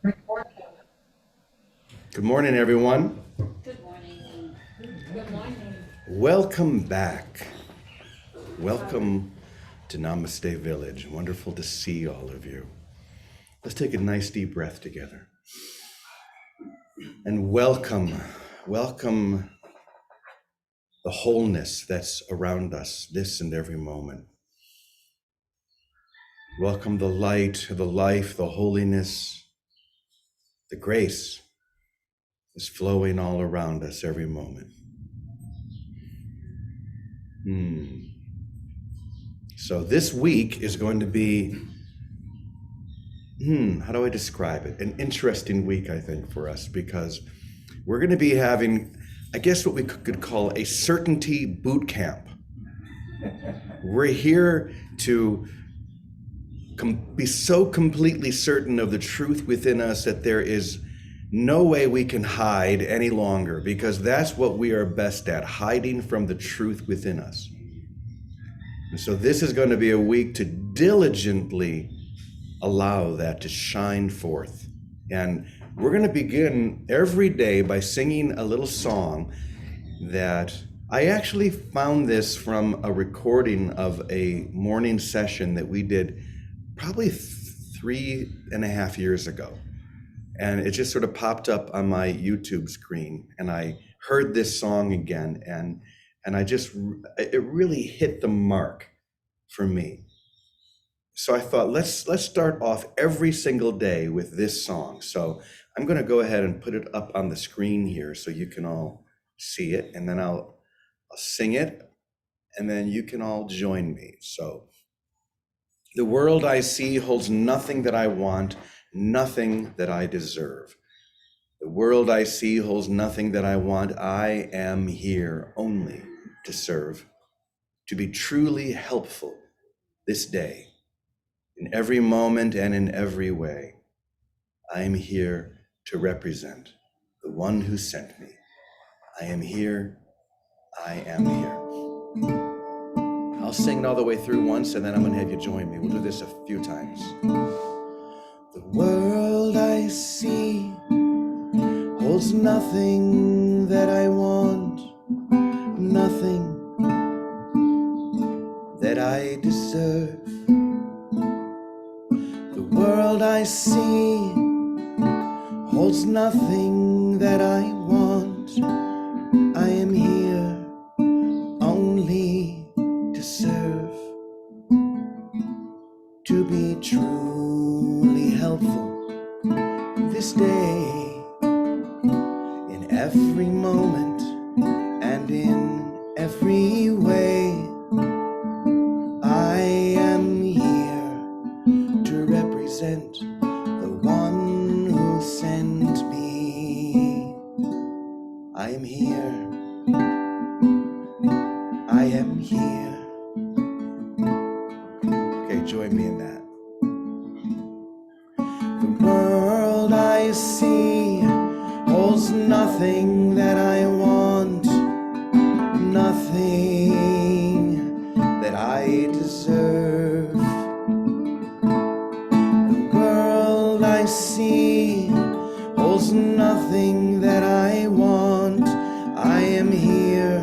Good morning, everyone. Good morning. Good morning. Welcome back. Welcome to Namaste Village. Wonderful to see all of you. Let's take a nice deep breath together. And welcome the wholeness that's around us this and every moment. Welcome the light, the life, the holiness, the grace is flowing all around us every moment. So this week is going to be, how do I describe it? An interesting week, I think, for us, because we're going to be having, I guess, what we could call a certainty boot camp. We're here to be so completely certain of the truth within us that there is no way we can hide any longer, because that's what we are best at, hiding from the truth within us. And so this is going to be a week to diligently allow that to shine forth. And we're going to begin every day by singing a little song that I actually found this from a recording of a morning session that we did probably 3.5 years ago. And it just sort of popped up on my YouTube screen, and I heard this song again, and it really hit the mark for me. So I thought, let's start off every single day with this song. So I'm going to go ahead and put it up on the screen here so you can all see it, and then I'll sing it, and then you can all join me. So the world I see holds nothing that I want, nothing that I deserve. The world I see holds nothing that I want. I am here only to serve, to be truly helpful this day, in every moment and in every way. I am here to represent the one who sent me. I am here. I am here. I'll sing it all the way through once, and then I'm going to have you join me. We'll do this a few times. The world I see holds nothing that I want, nothing that I deserve. The world I see holds nothing that I want. I am here only to serve, to be truly helpful this day, in every moment and in every way. I am here to represent the one who sent me. I am here. I am here. Okay, join me in that. The world I see holds nothing that I want, nothing that I deserve. The world I see holds nothing that I want. I am here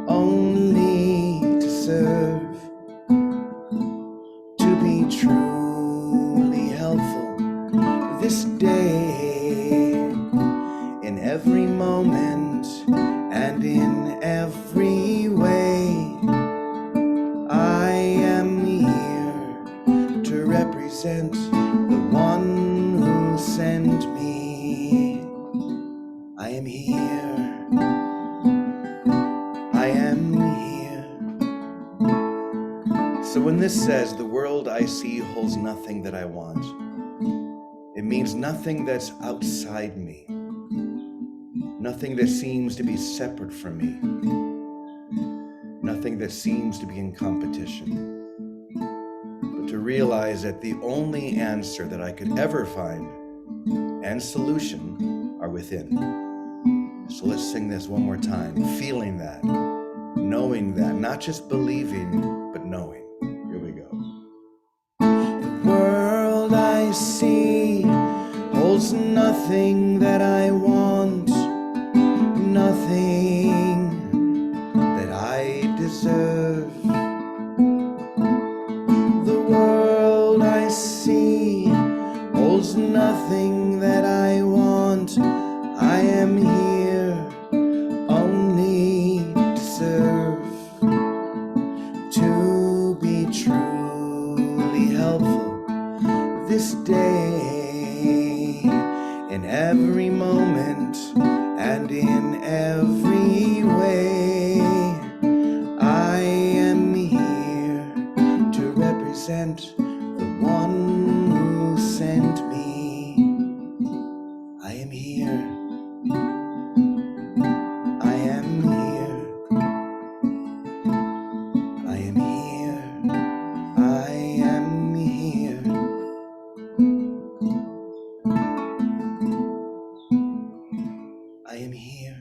only to serve, to be truly helpful this day, in every moment and in every way. I am here to represent the one who sent me. I am here. I am here. So when this says, the world I see holds nothing that I want, it means nothing that's outside me, nothing that seems to be separate from me, nothing that seems to be in competition, but to realize that the only answer that I could ever find and solution are within. So let's sing this one more time, feeling that, knowing that, not just believing, but knowing. Here we go. The world I see nothing that I want, nothing that I deserve. The world I see holds nothing that I want. I am here only to serve, to be truly helpful this day, in every moment and in every way. I am here to represent the one who sent me. I am here. I am here. I am here. I am here. I am here.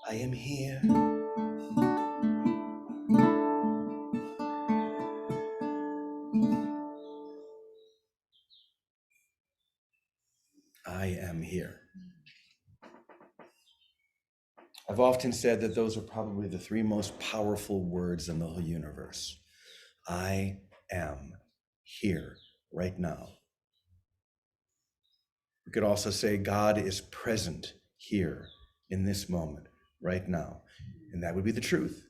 I am here. I am here. I've often said that those are probably the three most powerful words in the whole universe. I am here right now. We could also say God is present here in this moment right now. And that would be the truth.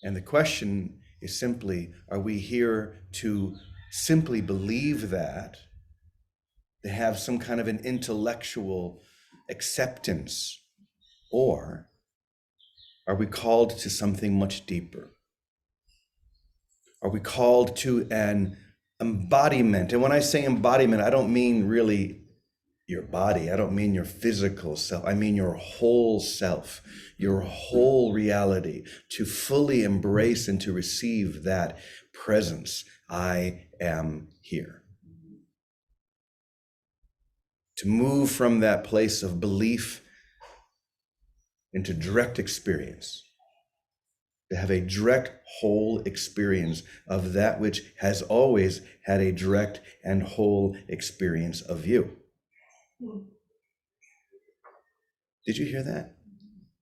And the question is simply, are we here to simply believe that, to have some kind of an intellectual acceptance, or are we called to something much deeper? Are we called to an embodiment? And when I say embodiment, I don't mean really your body. I don't mean your physical self. I mean your whole self, your whole reality, to fully embrace and to receive that presence. I am here. To move from that place of belief into direct experience. To have a direct whole experience of that which has always had a direct and whole experience of you. Did you hear that?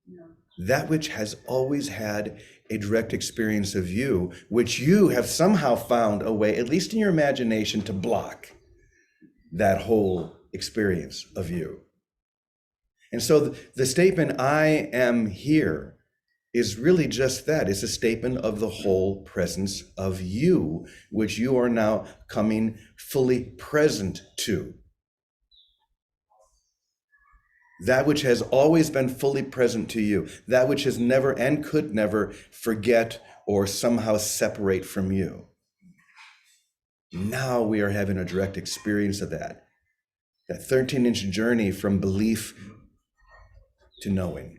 No. That which has always had a direct experience of you, which you have somehow found a way, at least in your imagination, to block that whole experience of you. And so the statement, I am here, is really just that. It's a statement of the whole presence of you, which you are now coming fully present to. That which has always been fully present to you, that which has never and could never forget or somehow separate from you. Now we are having a direct experience of that 13-inch journey from belief to knowing.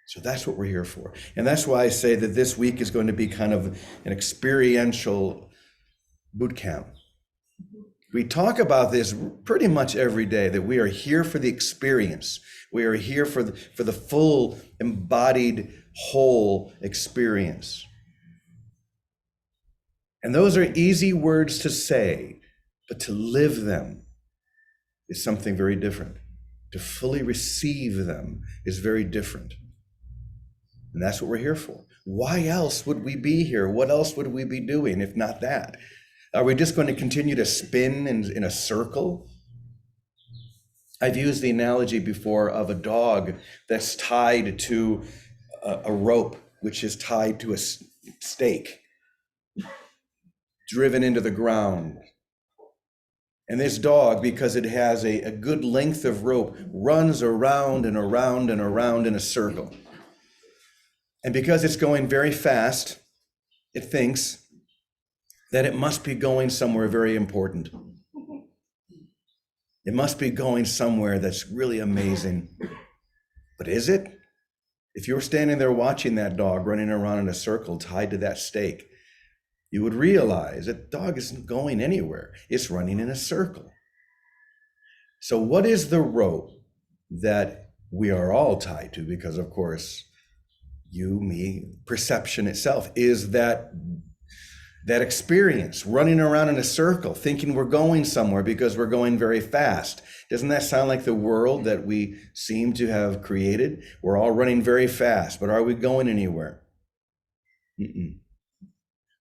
So that's what we're here for. And that's why I say that this week is going to be kind of an experiential boot camp. We talk about this pretty much every day, that we are here for the experience. We are here for the full, embodied, whole experience. And those are easy words to say, but to live them is something very different. To fully receive them is very different. And that's what we're here for. Why else would we be here? What else would we be doing if not that? Are we just going to continue to spin in a circle? I've used the analogy before of a dog that's tied to a rope, which is tied to a stake, driven into the ground. And this dog, because it has a good length of rope, runs around and around and around in a circle. And because it's going very fast, it thinks that it must be going somewhere very important. It must be going somewhere that's really amazing. But is it? If you were standing there watching that dog running around in a circle tied to that stake, you would realize that dog isn't going anywhere. It's running in a circle. So what is the rope that we are all tied to? Because of course, You, me, perception itself is that experience, running around in a circle, thinking we're going somewhere because we're going very fast. Doesn't that sound like the world that we seem to have created? We're all running very fast, but are we going anywhere? Mm-mm.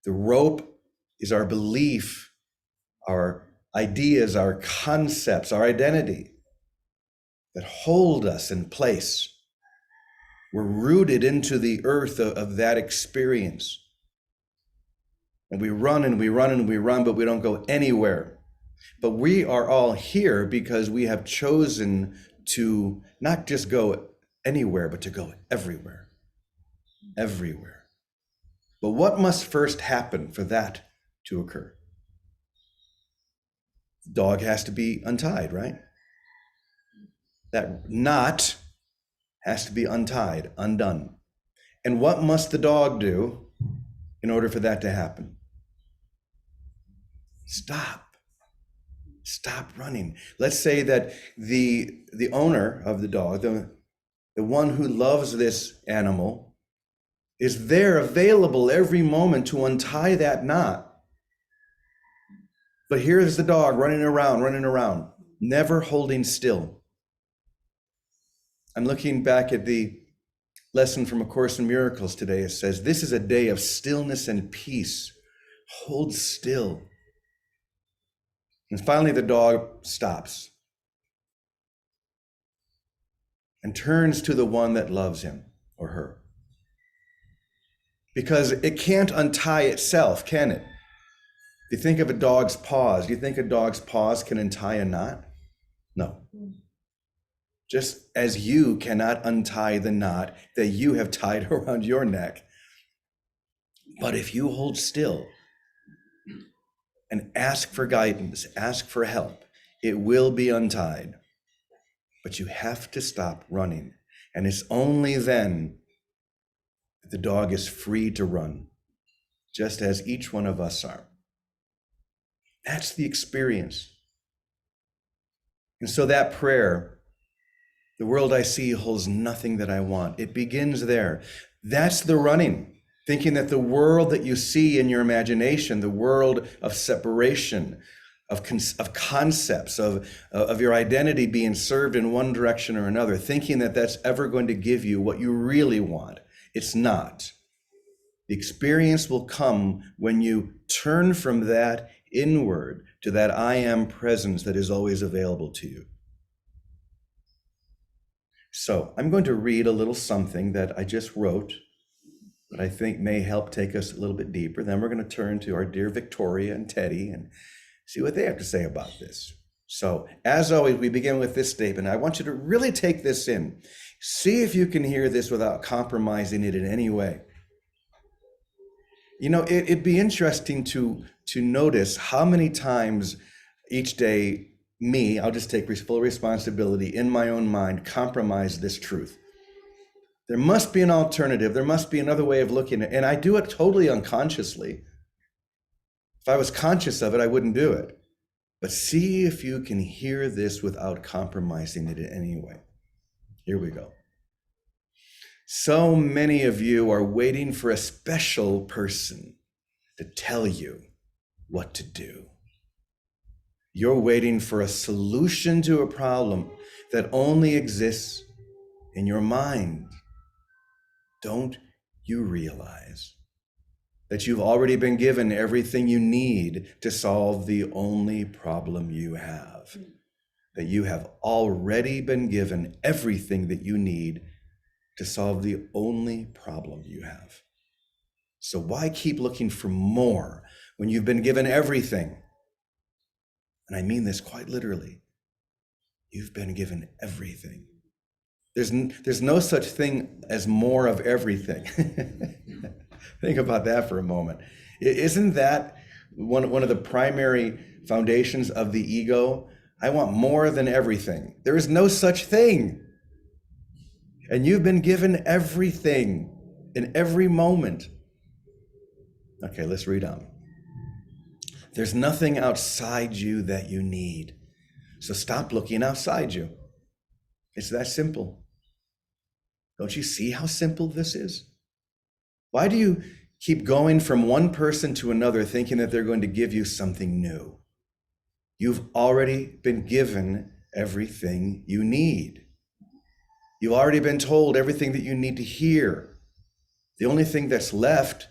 The rope is our belief, our ideas, our concepts, our identity that hold us in place. We're rooted into the earth of that experience. And we run and we run and we run, but we don't go anywhere. But we are all here because we have chosen to not just go anywhere, but to go everywhere. Everywhere. But what must first happen for that to occur? The dog has to be untied, right? That knot has to be untied, undone. And what must the dog do in order for that to happen? Stop. Stop running. Let's say that the owner of the dog, the one who loves this animal, is there available every moment to untie that knot. But here's the dog running around, never holding still. I'm looking back at the lesson from A Course in Miracles today. It says, this is a day of stillness and peace. Hold still. And finally, the dog stops and turns to the one that loves him or her. Because it can't untie itself, can it? If you think of a dog's paws, do you think a dog's paws can untie a knot? No. Just as you cannot untie the knot that you have tied around your neck. But if you hold still and ask for guidance, ask for help, it will be untied. But you have to stop running. And it's only then that the dog is free to run, just as each one of us are. That's the experience. And so that prayer, the world I see holds nothing that I want. It begins there. That's the running. Thinking that the world that you see in your imagination, the world of separation, of concepts, of your identity being served in one direction or another, thinking that that's ever going to give you what you really want. It's not. The experience will come when you turn from that inward to that I am presence that is always available to you. So I'm going to read a little something that I just wrote that I think may help take us a little bit deeper. Then we're going to turn to our dear Victoria and Teddy and see what they have to say about this. So as always, we begin with this statement. I want you to really take this in. See if you can hear this without compromising it in any way. You know, it'd be interesting to notice how many times each day I'll just take full responsibility in my own mind, compromise this truth. There must be an alternative. There must be another way of looking at it. And I do it totally unconsciously. If I was conscious of it, I wouldn't do it. But see if you can hear this without compromising it in any way. Here we go. So many of you are waiting for a special person to tell you what to do. You're waiting for a solution to a problem that only exists in your mind. Don't you realize that you've already been given everything you need to solve the only problem you have? That you have already been given everything that you need to solve the only problem you have. So why keep looking for more when you've been given everything? And I mean this quite literally. You've been given everything. There's no such thing as more of everything. Think about that for a moment. Isn't that one of the primary foundations of the ego? I want more than everything. There is no such thing. And you've been given everything in every moment. Okay, let's read on. There's nothing outside you that you need. So stop looking outside you. It's that simple. Don't you see how simple this is? Why do you keep going from one person to another thinking that they're going to give you something new? You've already been given everything you need. You've already been told everything that you need to hear. The only thing that's left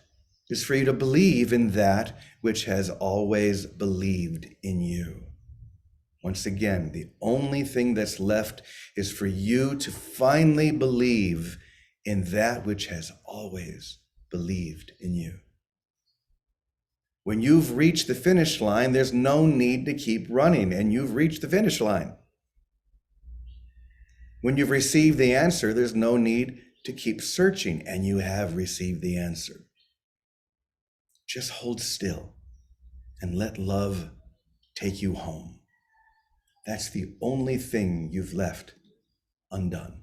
is for you to believe in that which has always believed in you. Once again, the only thing that's left is for you to finally believe in that which has always believed in you. When you've reached the finish line, there's no need to keep running, and you've reached the finish line. When you've received the answer, there's no need to keep searching, and you have received the answer. Just hold still and let love take you home. That's the only thing you've left undone.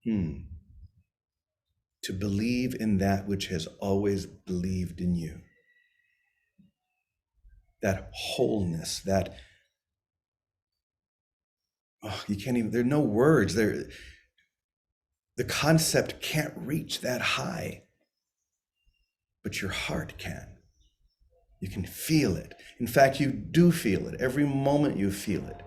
To believe in that which has always believed in you. That wholeness, that, you can't even, there are no words there. The concept can't reach that high, but your heart can. You can feel it. In fact, you do feel it. Every moment you feel it.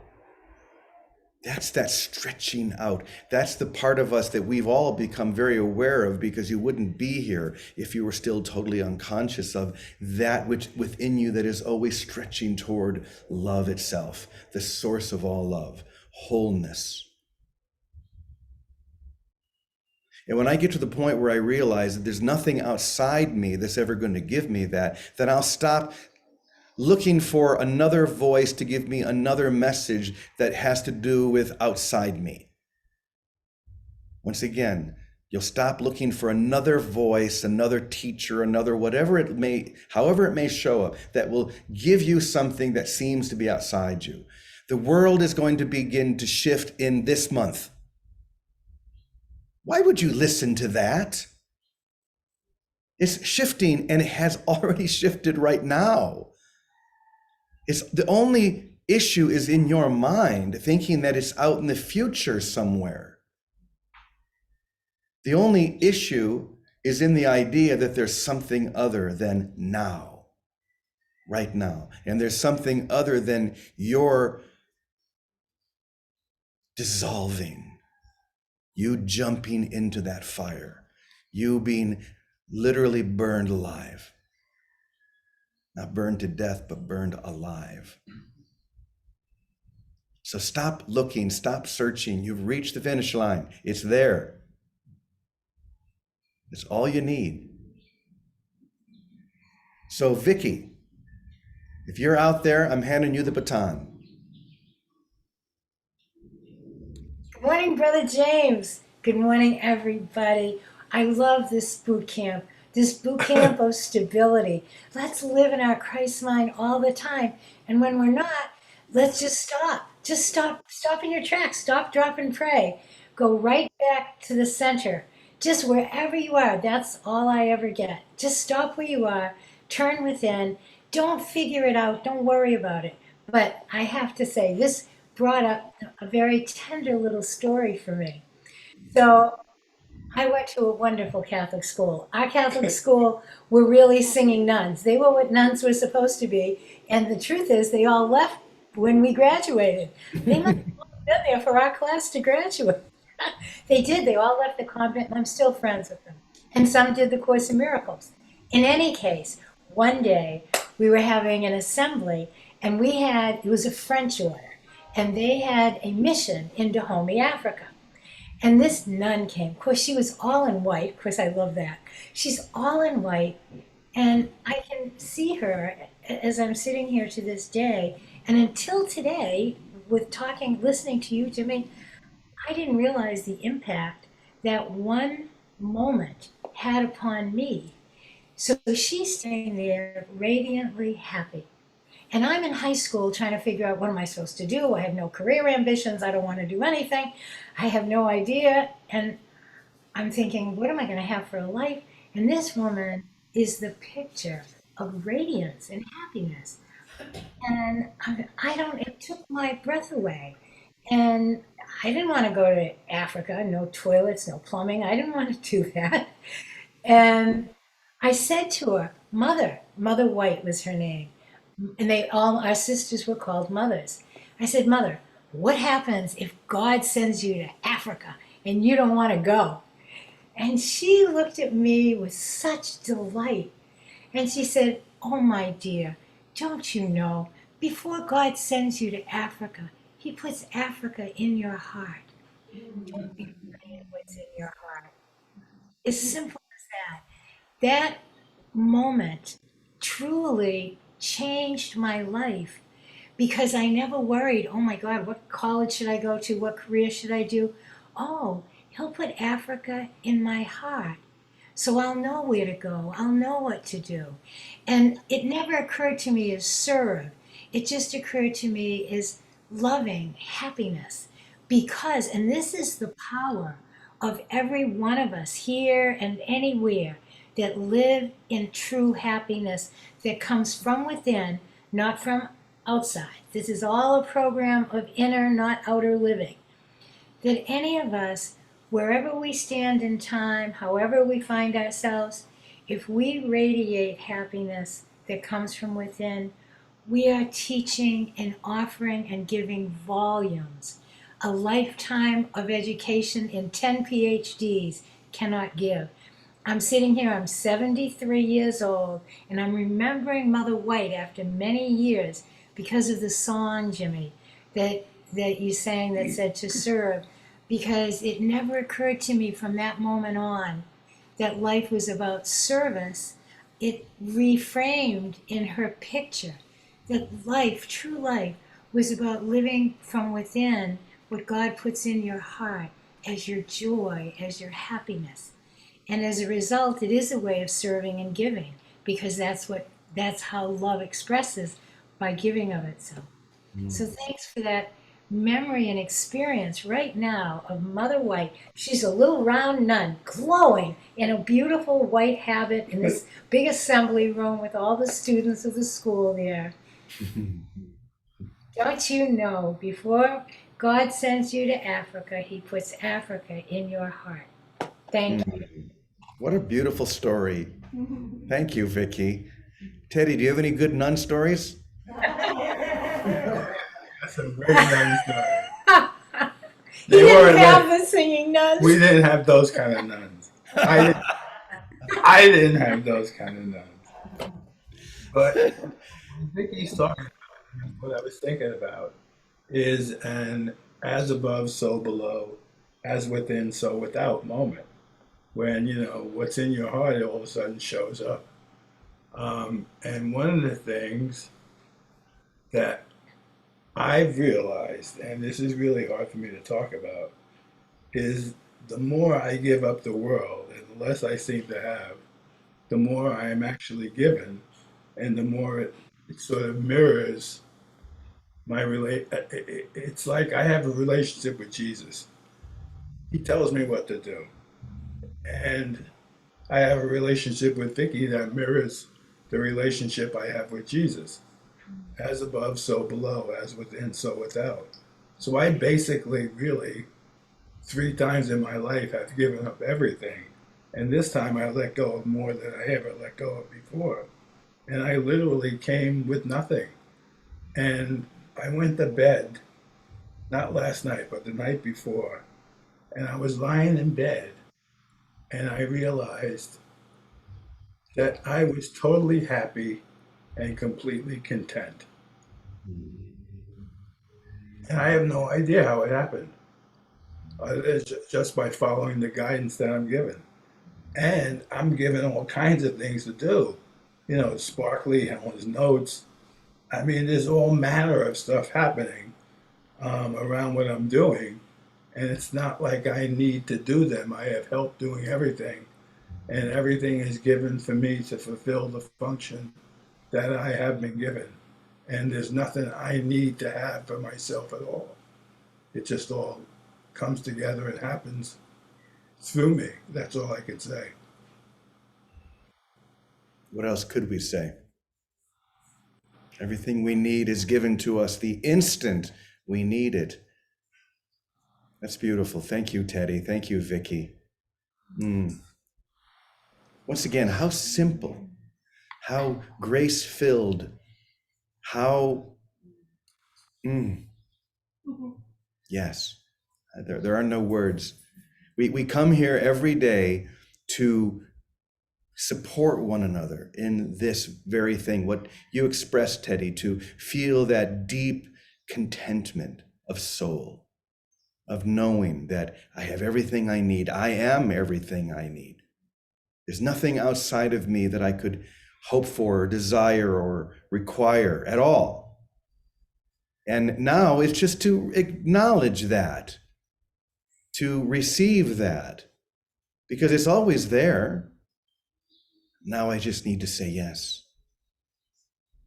That's that stretching out. That's the part of us that we've all become very aware of, because you wouldn't be here if you were still totally unconscious of that which within you that is always stretching toward love itself, the source of all love, wholeness. And when I get to the point where I realize that there's nothing outside me that's ever going to give me that, then I'll stop looking for another voice to give me another message that has to do with outside me. Once again, you'll stop looking for another voice, another teacher, another whatever it may, however it may show up, that will give you something that seems to be outside you. The world is going to begin to shift in this month. Why would you listen to that? It's shifting, and it has already shifted right now. It's the only issue is in your mind, thinking that it's out in the future somewhere. The only issue is in the idea that there's something other than now, right now. And there's something other than your dissolving, you jumping into that fire, you being literally burned alive. Not burned to death, but burned alive. So stop looking, stop searching. You've reached the finish line. It's there. It's all you need. So Vicky, if you're out there, I'm handing you the baton. Good morning, Brother James. Good morning, everybody. I love this boot camp of stability. Let's live in our Christ mind all the time. And when we're not, let's just stop. Just stop in your tracks. Stop, drop, and pray. Go right back to the center. Just wherever you are, that's all I ever get. Just stop where you are, turn within. Don't figure it out. Don't worry about it. But I have to say, this brought up a very tender little story for me. So I went to a wonderful Catholic school. Our Catholic school were really singing nuns. They were what nuns were supposed to be. And the truth is, they all left when we graduated. They must have all been there for our class to graduate. They did. They all left the convent, and I'm still friends with them. And some did the Course in Miracles. In any case, one day we were having an assembly, and it was a French order, and they had a mission in Dahomey, Africa. And this nun came. Of course, she was all in white. Of course, I love that. She's all in white, and I can see her as I'm sitting here to this day. And until today, listening to you, Jimmy, I didn't realize the impact that one moment had upon me. So she's standing there radiantly happy. And I'm in high school trying to figure out, what am I supposed to do? I have no career ambitions. I don't want to do anything. I have no idea. And I'm thinking, what am I going to have for a life? And this woman is the picture of radiance and happiness. And it took my breath away. And I didn't want to go to Africa, no toilets, no plumbing. I didn't want to do that. And I said to her, Mother White was her name. And all our sisters were called mothers. I said, Mother, what happens if God sends you to Africa and you don't want to go? And she looked at me with such delight. And she said, Oh, my dear, don't you know, before God sends you to Africa, He puts Africa in your heart. Don't be afraid of what's in your heart. As simple as that. That moment truly changed my life because I never worried, oh my God, what college should I go to? What career should I do? Oh, He'll put Africa in my heart. So I'll know where to go. I'll know what to do. And it never occurred to me as serve. It just occurred to me as loving happiness. Because, and this is the power of every one of us here and anywhere that live in true happiness that comes from within, not from outside. This is all a program of inner, not outer living. That any of us, wherever we stand in time, however we find ourselves, if we radiate happiness that comes from within, we are teaching and offering and giving volumes. A lifetime of education in 10 PhDs cannot give. I'm sitting here, I'm 73 years old, and I'm remembering Mother White after many years because of the song, Jimmy, that you sang that said to serve, because it never occurred to me from that moment on that life was about service. It reframed in her picture that life, true life, was about living from within what God puts in your heart as your joy, as your happiness. And as a result, it is a way of serving and giving because that's how love expresses by giving of itself. So thanks for that memory and experience right now of Mother White. She's a little round nun, glowing in a beautiful white habit in this big assembly room with all the students of the school there. Don't you know, before God sends you to Africa, He puts Africa in your heart. Thank you. What a beautiful story. Thank you, Vicky. Teddy, do you have any good nun stories? That's a very nice story. He They didn't weren't have like, the singing nuns. we didn't have those kind of nuns. I didn't have those kind of nuns. But when Vicky's talking about, what I was thinking about is an as above, so below, as within, so without moment. When, what's in your heart all of a sudden shows up. And one of the things that I've realized, and this is really hard for me to talk about, is the more I give up the world and the less I seem to have, the more I am actually given, and the more it sort of mirrors my relate. It's like I have a relationship with Jesus. He tells me what to do, and I have a relationship with Vicky that mirrors the relationship I have with Jesus. As above, so below, as within, so without. So I basically really 3 times in my life have given up everything. And this time I let go of more than I ever let go of before. And I literally came with nothing. And I went to bed, not last night, but the night before. And I was lying in bed and I realized that I was totally happy and completely content. And I have no idea how it happened. It's just by following the guidance that I'm given. And I'm given all kinds of things to do. Sparkly Helen's notes. I mean, there's all manner of stuff happening around what I'm doing. And it's not like I need to do them. I have help doing everything. And everything is given for me to fulfill the function that I have been given. And there's nothing I need to have for myself at all. It just all comes together and happens through me. That's all I can say. What else could we say? Everything we need is given to us the instant we need it. That's beautiful. Thank you, Teddy. Thank you, Vicky. Once again, how simple, how grace-filled, how, yes, there are no words. We come here every day to support one another in this very thing, what you expressed, Teddy, to feel that deep contentment of soul, of knowing that I have everything I need. I am everything I need. There's nothing outside of me that I could hope for or desire or require at all. And now it's just to acknowledge that, to receive that, because it's always there. Now I just need to say yes.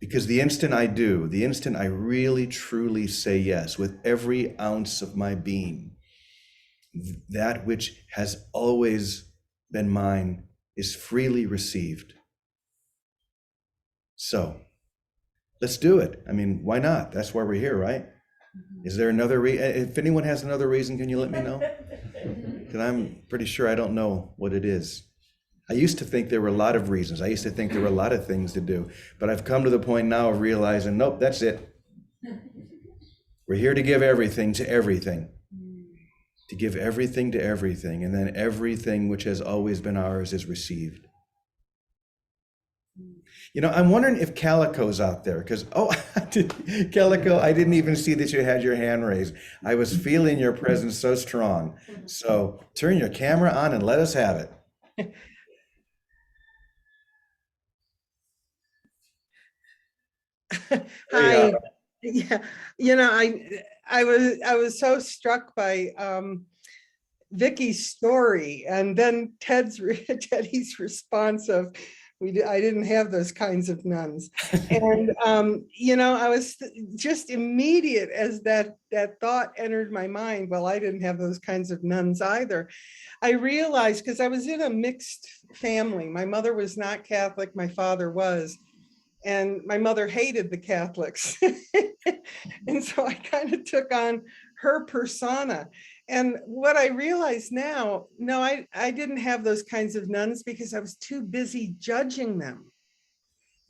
Because the instant I do, the instant I really truly say yes with every ounce of my being, that which has always been mine is freely received. So let's do it. I mean, why not? That's why we're here, right? Is there another if anyone has another reason, can you let me know? Because I'm pretty sure I don't know what it is. I used to think there were a lot of reasons. I used to think there were a lot of things to do, but I've come to the point now of realizing, nope, that's it. We're here to give everything to everything, to give everything to everything, and then everything which has always been ours is received. You know, I'm wondering if Calico's out there, because, Calico, I didn't even see that you had your hand raised. I was feeling your presence so strong. So turn your camera on and let us have it. Hi. Yeah, I was so struck by Vicky's story, and then Teddy's response of I didn't have those kinds of nuns, and I was just immediate as that thought entered my mind. Well, I didn't have those kinds of nuns either. I realized, because I was in a mixed family. My mother was not Catholic, my father was. And my mother hated the Catholics. And so I kind of took on her persona. And what I realize now, no, I didn't have those kinds of nuns because I was too busy judging them.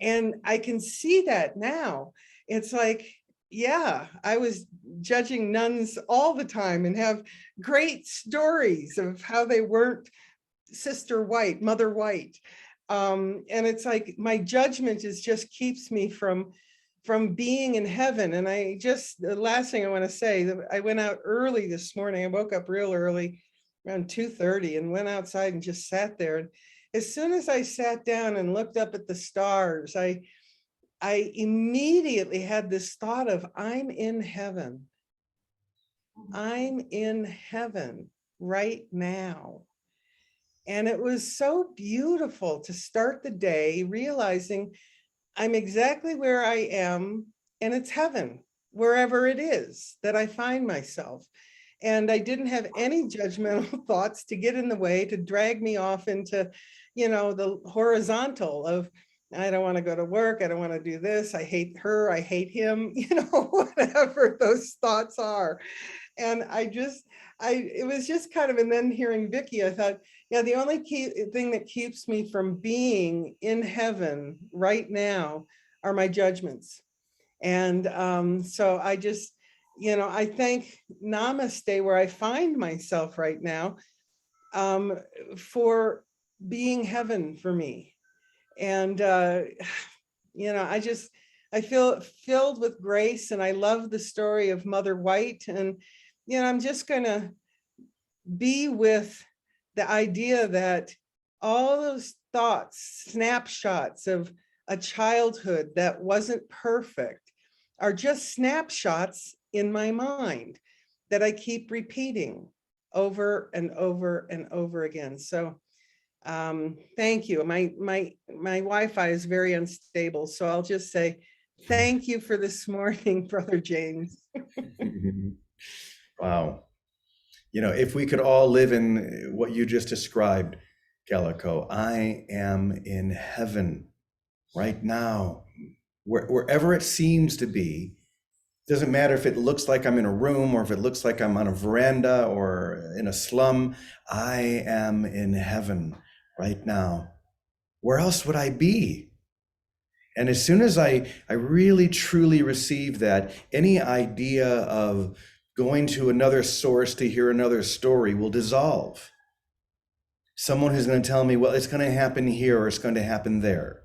And I can see that now. It's like, yeah, I was judging nuns all the time and have great stories of how they weren't Sister White, Mother White. And it's like my judgment just keeps me from being in heaven. And the last thing I want to say, I went out early this morning. I woke up real early, around 2:30, and went outside and just sat there. And as soon as I sat down and looked up at the stars, I immediately had this thought of, I'm in heaven. I'm in heaven right now. And it was so beautiful to start the day realizing I'm exactly where I am, and it's heaven, wherever it is that I find myself. And I didn't have any judgmental thoughts to get in the way, to drag me off into, the horizontal of, I don't want to go to work. I don't want to do this. I hate her. I hate him, whatever those thoughts are. And it was just kind of, and then hearing Vicky, I thought, yeah, the only thing that keeps me from being in heaven right now are my judgments. And so I just, I thank Namaste, where I find myself right now, for being heaven for me. And, I feel filled with grace, and I love the story of Mother White. And, I'm just going to be with the idea that all those thoughts, snapshots of a childhood that wasn't perfect, are just snapshots in my mind that I keep repeating over and over and over again. So thank you. My Wi-Fi is very unstable, so I'll just say thank you for this morning, Brother James. Wow. If we could all live in what you just described, Calico, I am in heaven right now, wherever it seems to be, Doesn't matter if it looks like I'm in a room or if it looks like I'm on a veranda or in a slum. I am in heaven right now. Where else would I be? And as soon as I really truly receive that, any idea of going to another source to hear another story will dissolve. Someone who's going to tell me, well, it's going to happen here or it's going to happen there.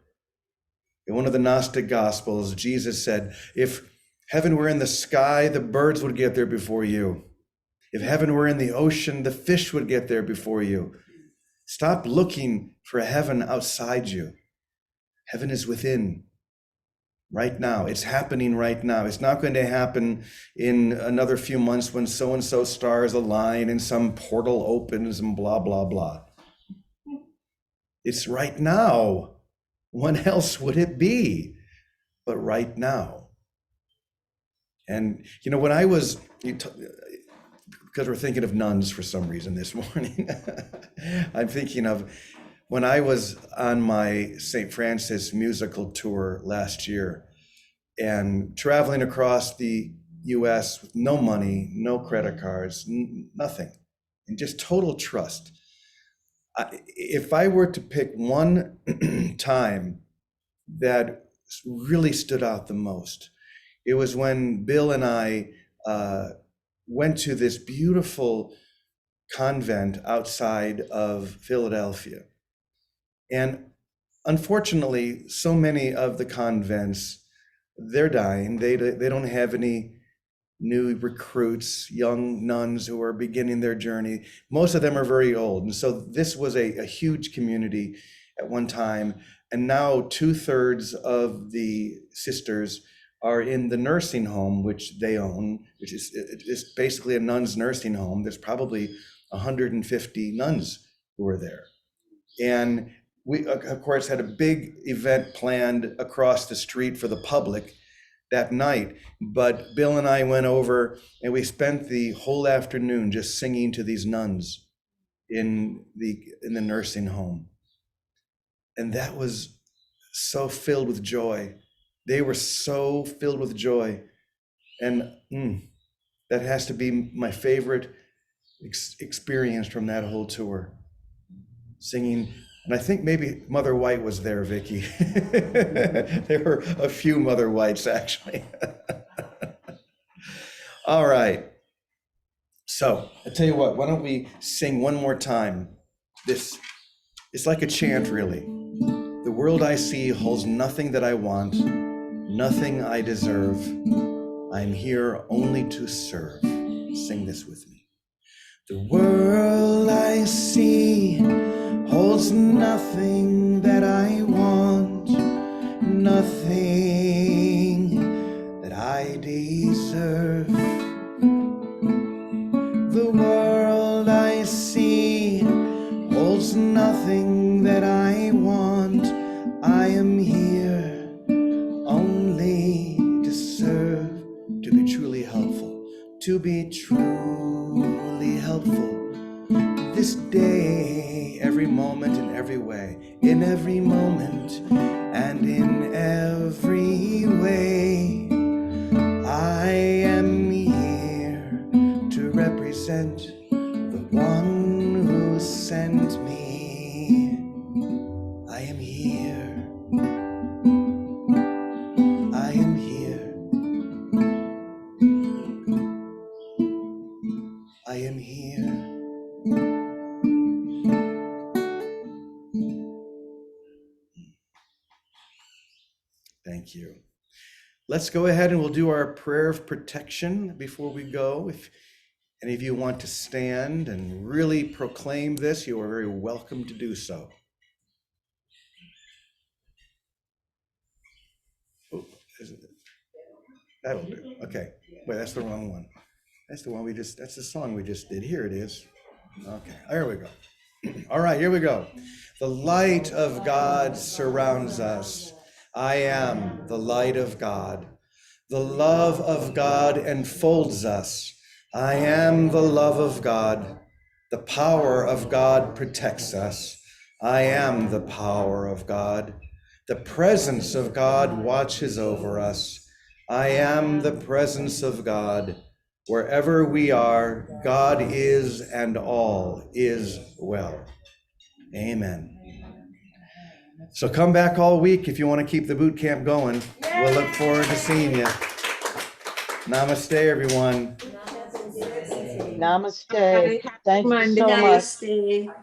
In one of the Gnostic Gospels, Jesus said, if heaven were in the sky, the birds would get there before you. If heaven were in the ocean, the fish would get there before you. Stop looking for heaven outside you. Heaven is within right now. It's happening right now. It's not going to happen in another few months when so-and-so stars align and some portal opens and blah, blah, blah. It's right now. When else would it be but right now? And, you know, when I was, because we're thinking of nuns for some reason this morning, I'm thinking of when I was on my St. Francis musical tour last year and traveling across the US with no money, no credit cards, nothing, and just total trust. If I were to pick one time that really stood out the most, it was when Bill and I went to this beautiful convent outside of Philadelphia. And unfortunately, so many of the convents, they're dying. They don't have any new recruits, young nuns who are beginning their journey. Most of them are very old. And so this was a huge community at one time. And now 2/3 of the sisters are in the nursing home, which they own, which is basically a nun's nursing home. There's probably 150 nuns who are there. And we, of course, had a big event planned across the street for the public that night, but Bill and I went over and we spent the whole afternoon just singing to these nuns in the nursing home. And that was so filled with joy. They were so filled with joy. And that has to be my favorite experience from that whole tour. Singing, and I think maybe Mother White was there, Vicki. There were a few Mother Whites, actually. All right. So I tell you what, why don't we sing one more time? This, it's like a chant, really. The world I see holds nothing that I want, nothing I deserve. I'm here only to serve. Sing this with me. The world I see holds nothing that I want, nothing that I deserve. The world I see holds nothing that I want. I am here only to serve, to be truly helpful, to be truly helpful. This day, every moment in every way, in every moment and in every way, I am here to represent the one who sent me. I am here. I am here. I am here. Thank you. Let's go ahead and we'll do our prayer of protection before we go. If any of you want to stand and really proclaim this, you are very welcome to do so. Oh, that'll do. Okay. Wait, that's the wrong one. That's the one that's the song we just did. Here it is. Okay, there we go. All right, here we go. The light of God surrounds us. I am the light of God. The love of God enfolds us. I am the love of God. The power of God protects us. I am the power of God. The presence of God watches over us. I am the presence of God. Wherever we are, God is and all is well. Amen. So come back all week if you want to keep the boot camp going. We'll look forward to seeing you. Namaste, everyone. Namaste. Thank you so much. Namaste.